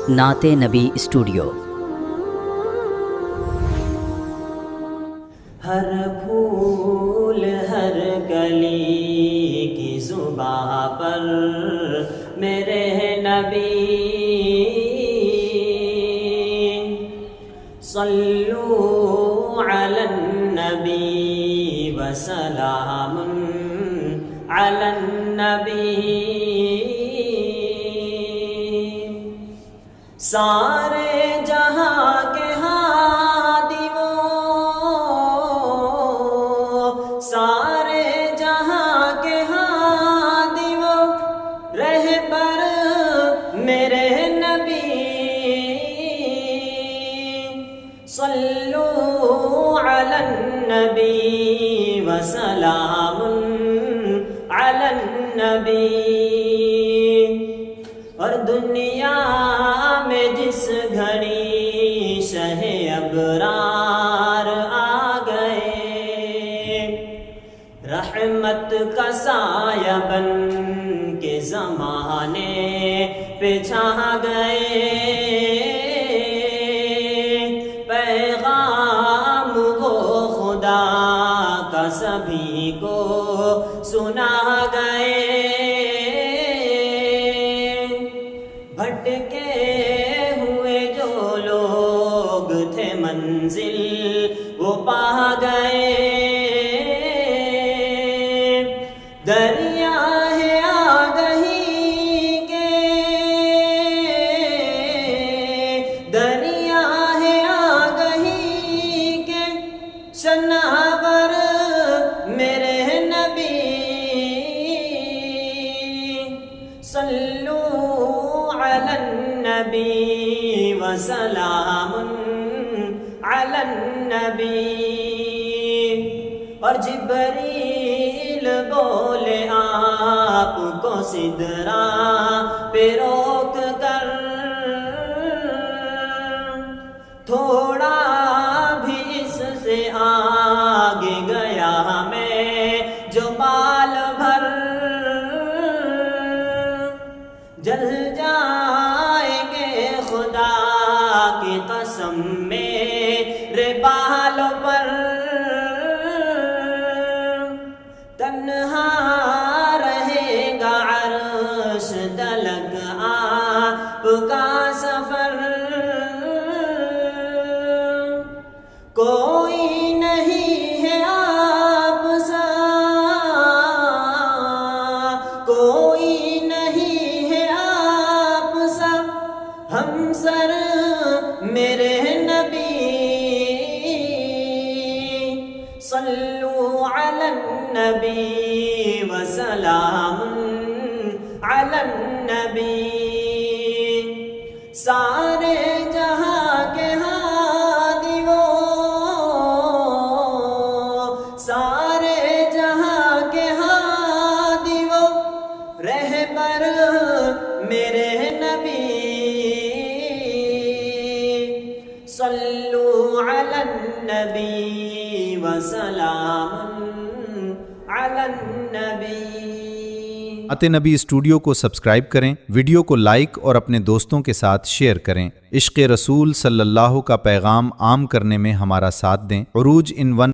نعت نبی اسٹوڈیو۔ ہر پھول ہر کلی کی زباں پر میرے نبی صلو علی النبی وسلام علی النبی۔ سارے جہاں کے ہادی وہ، سارے جہاں کے ہادی وہ، رہبر میرے نبی صلو علی النبی وسلام علی النبی۔ اور دنیا میں جس گھڑی شہ ابرار آ گئے، رحمت کا سایہ بن کے زمانے پہ چھا گئے، پیغام وہ خدا کا سبھی کو سنا گئے۔ بھٹکے ہوئے جو لوگ تھے منزل وہ پا گئے، دریا ہے آگہی کے، دریا ہے آگہی کے، شناور میرے نبی صلو علی النبی وسلام علی النبی۔ اور جبریل بولے آپ کو سدرا پہ روک کر، تھوڑا بھی اس سے آگے گیا میں جو بال بھر، جل جائیں گے خدا کی قسم میرے بالوں پر، تنہا رہے گا عرش تلک آپ کا سفر، کوئی نہیں ہے آپ سا، کوئی نہیں ہے آپ سا ہم سر میرے نبی صلو علی النبی وسلام علی النبی۔ سارے جہاں کے ہادی وہ، سارے جہاں کے ہادی وہ، رہبر میرے نبی صلو علی النبی وسلام علی النبی۔ نعت نبی اسٹوڈیو کو سبسکرائب کریں، ویڈیو کو لائک اور اپنے دوستوں کے ساتھ شیئر کریں۔ عشق رسول صلی اللہ کا پیغام عام کرنے میں ہمارا ساتھ دیں۔ عروج ان 1